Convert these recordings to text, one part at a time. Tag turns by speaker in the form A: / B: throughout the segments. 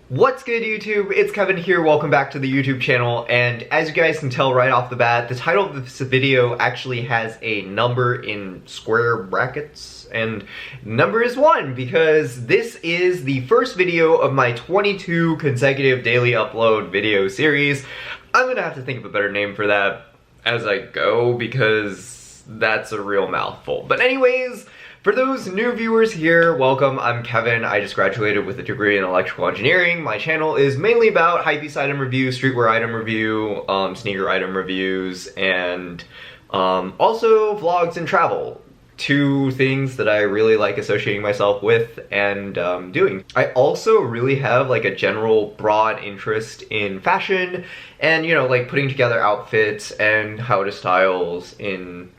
A: What's good, YouTube? It's Kevin here, welcome back to the YouTube channel, and as you guys can tell right off the bat, the title of this video actually has a number in square brackets, and number is 1, because this is the first video of my 22 consecutive daily upload video series. I'm gonna have to think of a better name for that as I go, because that's a real mouthful. But anyways, for those new viewers here, welcome. I'm Kevin. I just graduated with a degree in electrical engineering. My channel is mainly about hypebeast item review, streetwear item review, sneaker item reviews, and also vlogs and travel. Two things that I really like associating myself with and doing. I also really have like a general broad interest in fashion and, you know, like putting together outfits and how to styles in,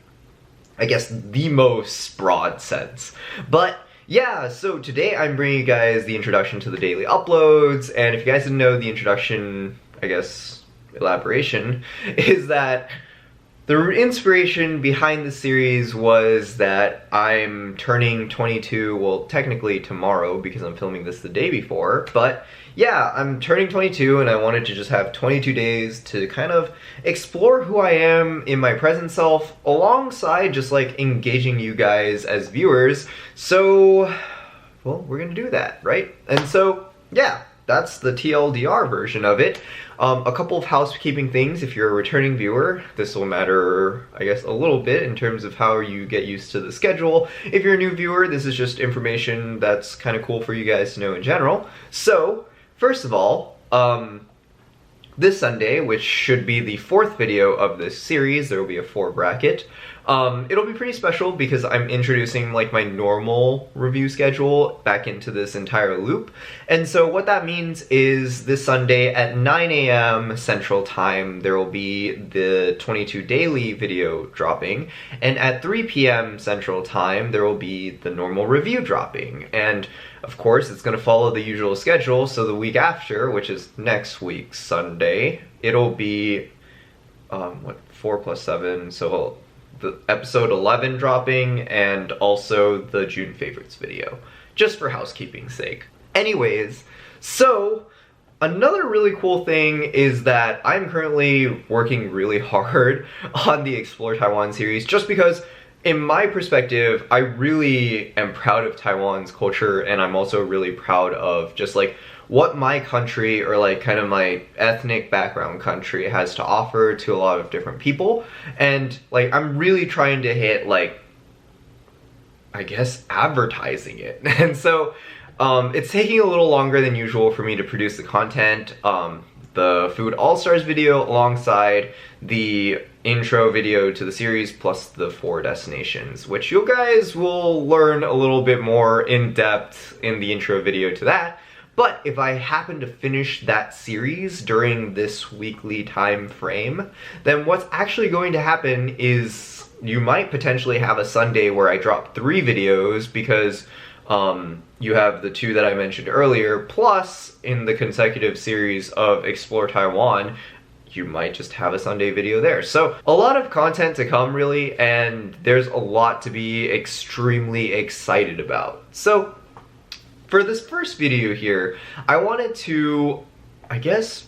A: I guess, the most broad sense. But yeah, so today I'm bringing you guys the introduction to the daily uploads, and if you guys didn't know, the introduction, I guess, elaboration, is that the inspiration behind the series was that I'm turning 22, well, technically tomorrow because I'm filming this the day before, but yeah, I'm turning 22 and I wanted to just have 22 days to kind of explore who I am in my present self alongside just like engaging you guys as viewers. So, well, we're gonna do that, right? And so, yeah, that's the TLDR version of it. A couple of housekeeping things. If you're a returning viewer, this will matter, I guess, a little bit in terms of how you get used to the schedule. If you're a new viewer, this is just information that's kind of cool for you guys to know in general. So, first of all, this Sunday, which should be the 4th video of this series, there will be a 4 bracket. It'll be pretty special because I'm introducing like my normal review schedule back into this entire loop. And so what that means is this Sunday at 9 AM Central Time, there will be the 22 daily video dropping. And at 3 PM Central Time, there will be the normal review dropping. And of course, it's gonna follow the usual schedule. So the week after, which is next week, Sunday, it'll be, 4 plus 7, so the episode 11 dropping, and also the June favorites video, just for housekeeping's sake. Anyways, so another really cool thing is that I'm currently working really hard on the Explore Taiwan series, just because in my perspective, I really am proud of Taiwan's culture, and I'm also really proud of just like what my country, or like kind of my ethnic background country, has to offer to a lot of different people. And like I'm really trying to hit like, I guess, advertising it. And so it's taking a little longer than usual for me to produce the content. The Food All-Stars video alongside the intro video to the series, plus the 4 destinations, which you guys will learn a little bit more in depth in the intro video to that. But if I happen to finish that series during this weekly time frame, then what's actually going to happen is you might potentially have a Sunday where I drop 3 videos, because you have the 2 that I mentioned earlier, plus in the consecutive series of Explore Taiwan, you might just have a Sunday video there. So a lot of content to come, really, and there's a lot to be extremely excited about. So for this first video here, I wanted to, I guess,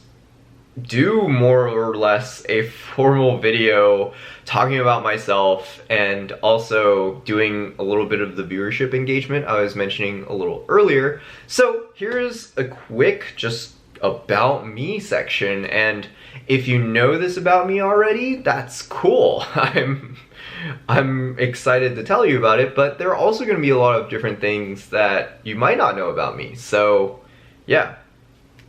A: do more or less a formal video talking about myself and also doing a little bit of the viewership engagement I was mentioning a little earlier. So here's a quick just about me section, and if you know this about me already, that's cool. I'm excited to tell you about it, but there are also going to be a lot of different things that you might not know about me. So yeah,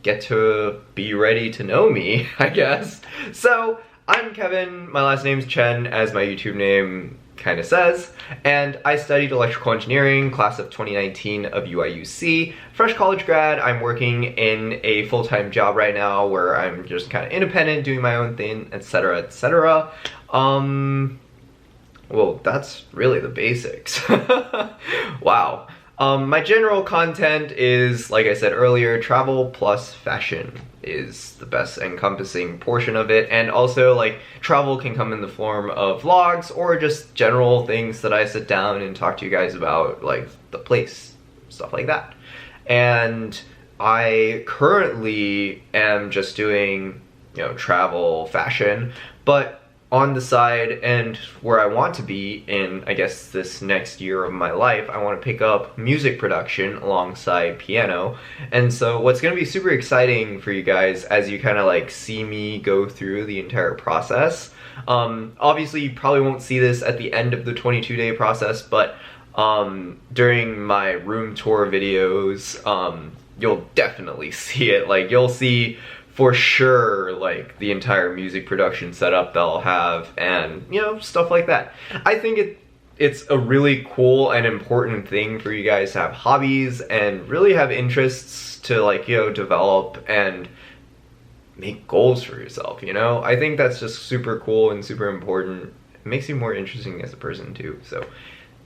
A: get to be ready to know me, I guess. So I'm Kevin, my last name's Chen, as my YouTube name kind of says, and I studied electrical engineering, class of 2019 of UIUC. Fresh college grad. I'm working in a full-time job right now where I'm just kind of independent, doing my own thing, etc, etc. Well, that's really the basics. Wow. My general content is, like I said earlier, travel plus fashion is the best encompassing portion of it, and also like travel can come in the form of vlogs or just general things that I sit down and talk to you guys about, like the place, stuff like that. And I currently am just doing, you know, travel, fashion, but on the side and where I want to be in, I guess, this next year of my life, I want to pick up music production alongside piano. And so what's going to be super exciting for you guys as you kind of like see me go through the entire process. Obviously you probably won't see this at the end of the 22-day process, but during my room tour videos, you'll definitely see it. Like, you'll see for sure, like, the entire music production setup that I'll have and, you know, stuff like that. I think it's a really cool and important thing for you guys to have hobbies and really have interests to, like, you know, develop and make goals for yourself, you know? I think that's just super cool and super important. It makes you more interesting as a person too, so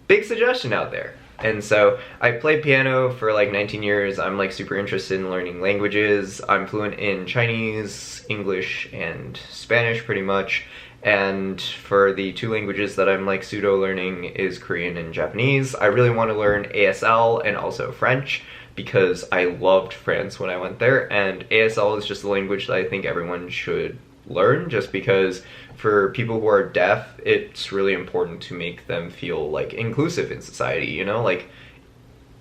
A: big suggestion out there. And so I played piano for like 19 years. I'm like super interested in learning languages. I'm fluent in Chinese, English, and Spanish pretty much. And for the 2 languages that I'm like pseudo learning is Korean and Japanese. I really want to learn ASL and also French because I loved France when I went there. And ASL is just a language that I think everyone should learn, just because for people who are deaf, it's really important to make them feel like inclusive in society, you know? Like,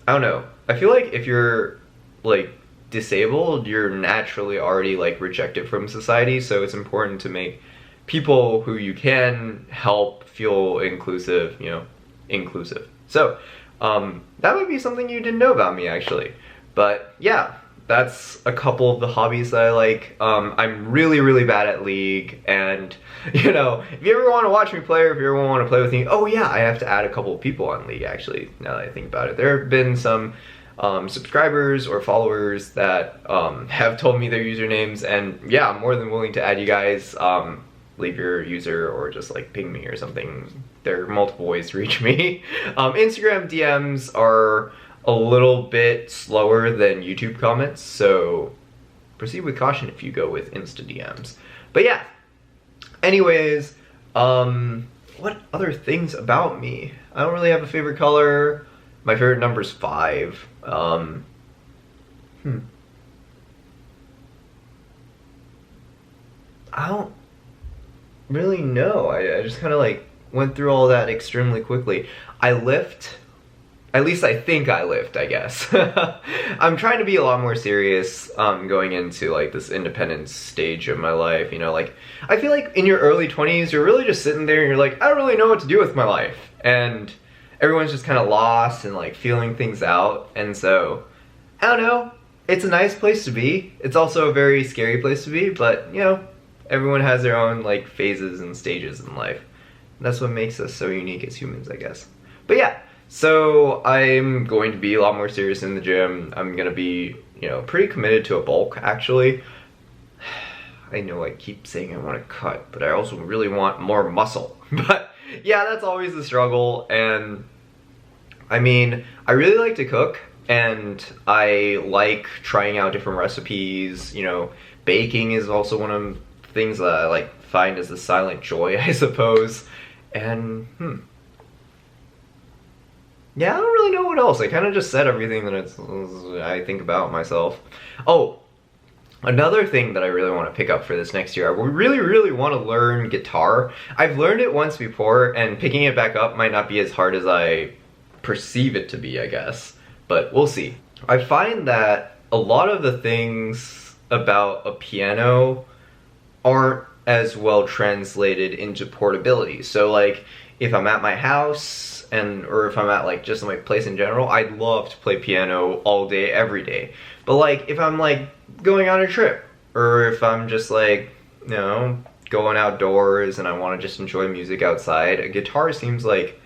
A: I don't know, I feel like if you're like disabled, you're naturally already like rejected from society, so it's important to make people who you can help feel inclusive, you know, inclusive. So that might be something you didn't know about me actually. But yeah, that's a couple of the hobbies that I like. I'm really bad at League, and you know, if you ever want to watch me play or if you ever want to play with me, oh yeah, I have to add a couple of people on League actually, now that I think about it. There have been some subscribers or followers that have told me their usernames, and yeah, I'm more than willing to add you guys. Leave your user or just like ping me or something. There are multiple ways to reach me. Instagram DMs are a little bit slower than YouTube comments, so proceed with caution if you go with Insta DMs. But yeah, anyways, what other things about me? I don't really have a favorite color. My favorite number is 5. I don't really know. I just kind of like went through all that extremely quickly. I lift. At least I think I lift, I guess. I'm trying to be a lot more serious going into like this independence stage of my life, you know, like I feel like in your early 20s you're really just sitting there and you're like, I don't really know what to do with my life, and everyone's just kind of lost and like feeling things out. And so I don't know, it's a nice place to be. It's also a very scary place to be, but you know, everyone has their own like phases and stages in life. That's what makes us so unique as humans, I guess. But yeah, so I'm going to be a lot more serious in the gym. I'm gonna be, you know, pretty committed to a bulk actually. I know I keep saying I want to cut, but I also really want more muscle. But yeah, that's always the struggle. And I mean, I really like to cook, and I like trying out different recipes. You know, baking is also one of the things that I like find as a silent joy, I suppose. And yeah, I don't really know what else. I kind of just said everything that I think about myself. Oh, another thing that I really want to pick up for this next year, I really want to learn guitar. I've learned it once before, and picking it back up might not be as hard as I perceive it to be, I guess. But we'll see. I find that a lot of the things about a piano aren't as well translated into portability. So like, if I'm at my house, or if I'm at like just my place in general, I'd love to play piano all day, every day. But like, if I'm like going on a trip, or if I'm just like, you know, going outdoors and I want to just enjoy music outside, a guitar seems like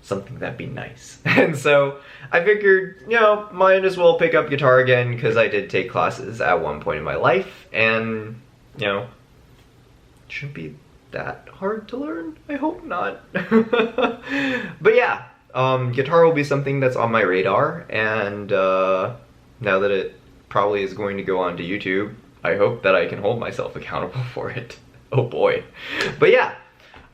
A: something that'd be nice. And so I figured, you know, might as well pick up guitar again, because I did take classes at one point in my life, and you know, it shouldn't be that hard to learn. I hope not. But yeah, guitar will be something that's on my radar, and now that it probably is going to go onto YouTube, I hope that I can hold myself accountable for it. Oh boy. But yeah,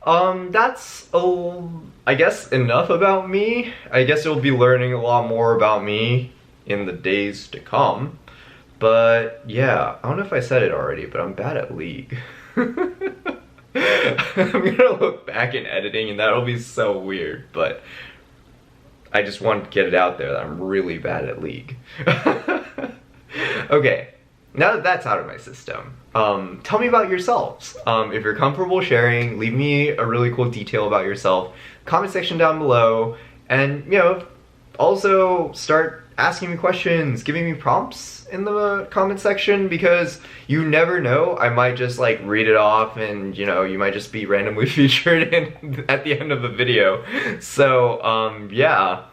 A: that's I guess enough about me. I guess you'll be learning a lot more about me in the days to come. But yeah, I don't know if I said it already, but I'm bad at League. I'm gonna look back in editing and that'll be so weird, but I just want to get it out there that I'm really bad at League. Okay, now that that's out of my system, tell me about yourselves. If you're comfortable sharing, leave me a really cool detail about yourself, comment section down below, and you know, also start asking me questions, giving me prompts in the comment section, because you never know, I might just like read it off and you know, you might just be randomly featured in at the end of the video. So yeah,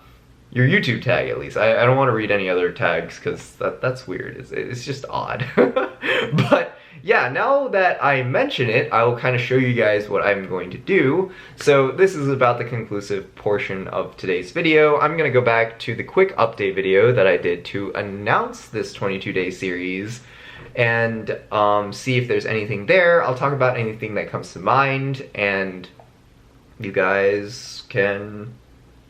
A: your YouTube tag at least. I don't want to read any other tags because that's weird. It's just odd. But yeah, now that I mention it, I will kind of show you guys what I'm going to do. So this is about the conclusive portion of today's video. I'm going to go back to the quick update video that I did to announce this 22-day series and see if there's anything there. I'll talk about anything that comes to mind, and you guys can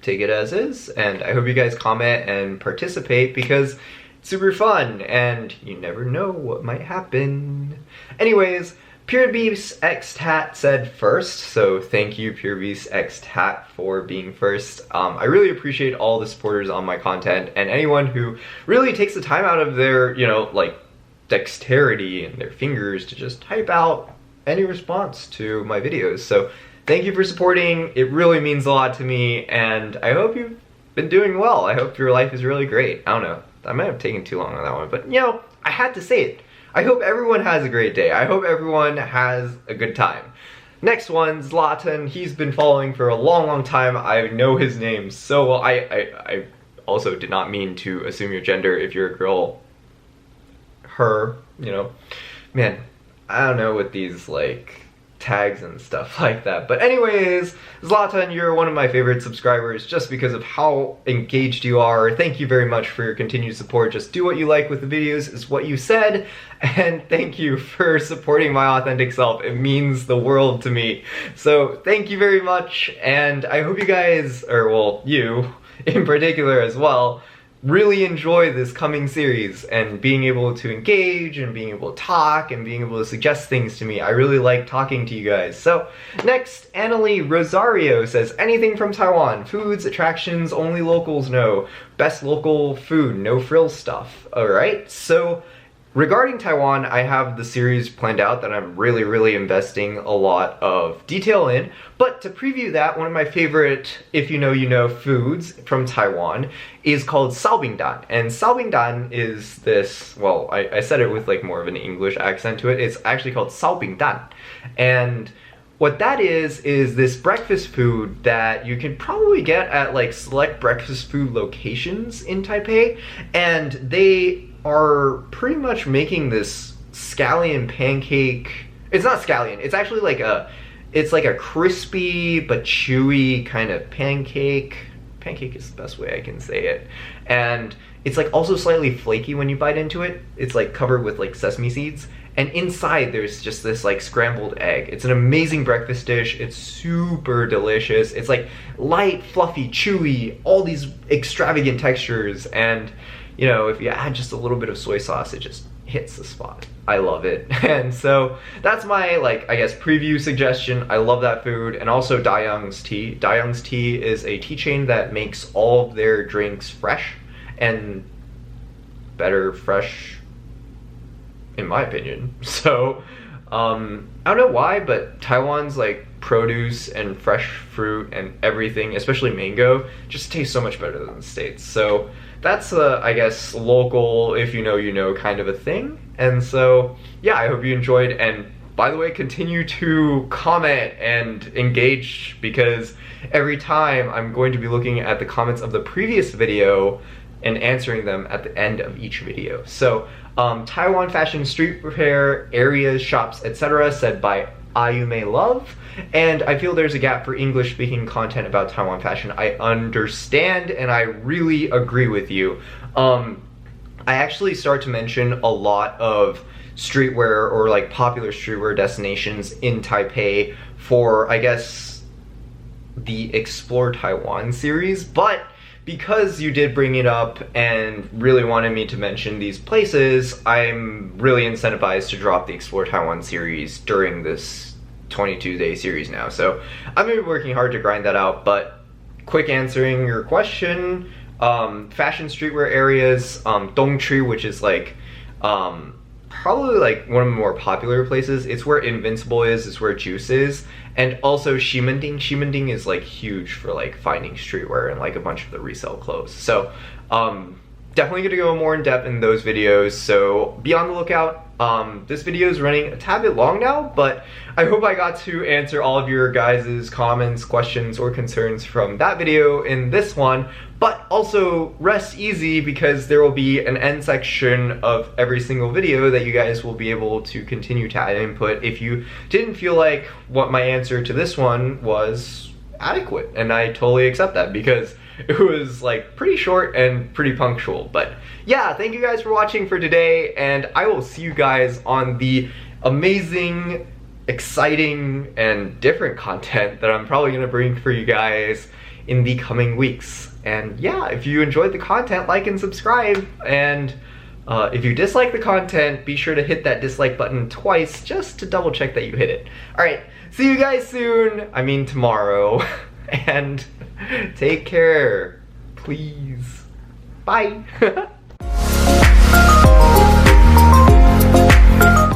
A: take it as is. And I hope you guys comment and participate because super fun, and you never know what might happen. Anyways, PureBeast X Tat said first, so thank you PureBeast X Tat for being first. I really appreciate all the supporters on my content and anyone who really takes the time out of their, you know, like dexterity and their fingers to just type out any response to my videos. So thank you for supporting. It really means a lot to me, and I hope you've been doing well. I hope your life is really great. I don't know. I might have taken too long on that one, but you know, I had to say it. I hope everyone has a great day. I hope everyone has a good time. Next one, Zlatan. He's been following for a long time. I know his name so well. I also did not mean to assume your gender if you're a girl. Her, you know. Man, I don't know what these like tags and stuff like that. But anyways, Zlatan, you're one of my favorite subscribers just because of how engaged you are. Thank you very much for your continued support. Just do what you like with the videos is what you said. And thank you for supporting my authentic self. It means the world to me. So thank you very much. And I hope you guys, or well, you in particular as well, really enjoy this coming series and being able to engage and being able to talk and being able to suggest things to me. I really like talking to you guys. So next, Annalie Rosario says, anything from Taiwan, foods, attractions, only locals know, best local food, no frill stuff. All right, so regarding Taiwan, I have the series planned out that I'm really investing a lot of detail in. But to preview that, one of my favorite, if you know, you know, foods from Taiwan is called Saobingdan. And Saobingdan is this, well, I said it with like more of an English accent to it. It's actually called Saobingdan. And what that is this breakfast food that you can probably get at like select breakfast food locations in Taipei. And they are pretty much making this scallion pancake. It's not scallion, it's actually like it's like a crispy but chewy kind of pancake. Pancake is the best way I can say it. And it's like also slightly flaky when you bite into it. It's like covered with like sesame seeds. And inside there's just this like scrambled egg. It's an amazing breakfast dish. It's super delicious. It's like light, fluffy, chewy, all these extravagant textures. And you know, if you add just a little bit of soy sauce, it just hits the spot. I love it. And so that's my, like, I guess preview suggestion. I love that food. And also Dayoung's tea. Dayoung's tea is a tea chain that makes all of their drinks fresh and better fresh, in my opinion. So I don't know why, but Taiwan's like produce and fresh fruit and everything, especially mango, just tastes so much better than the States. So that's I guess local, if you know, you know kind of a thing. And so yeah, I hope you enjoyed, and by the way, continue to comment and engage, because every time I'm going to be looking at the comments of the previous video and answering them at the end of each video. So Taiwan fashion, street repair, areas, shops, etc. said by Ayume Love. And I feel there's a gap for English speaking content about Taiwan fashion. I understand, and I really agree with you. I actually start to mention a lot of streetwear or like popular streetwear destinations in Taipei for, I guess, the Explore Taiwan series, but because you did bring it up and really wanted me to mention these places, I'm really incentivized to drop the Explore Taiwan series during this 22-day series now. So I'm gonna be working hard to grind that out, but quick answering your question, fashion streetwear areas, Dongchu, which is like, probably like one of the more popular places. It's where Invincible is, it's where Juice is, and also Ximending. Ximending is like huge for like finding streetwear and like a bunch of the resale clothes. So definitely gonna go more in depth in those videos, so be on the lookout. This video is running a tad bit long now, but I hope I got to answer all of your guys' comments, questions, or concerns from that video in this one. But also rest easy, because there will be an end section of every single video that you guys will be able to continue to add input if you didn't feel like what my answer to this one was adequate. And I totally accept that, because it was like pretty short and pretty punctual. But yeah, thank you guys for watching for today, and I will see you guys on the amazing, exciting, and different content that I'm probably gonna bring for you guys in the coming weeks. And yeah, if you enjoyed the content, like and subscribe, and if you dislike the content, be sure to hit that dislike button twice just to double check that you hit it. Alright, see you guys soon, I mean tomorrow, and take care, please. Bye.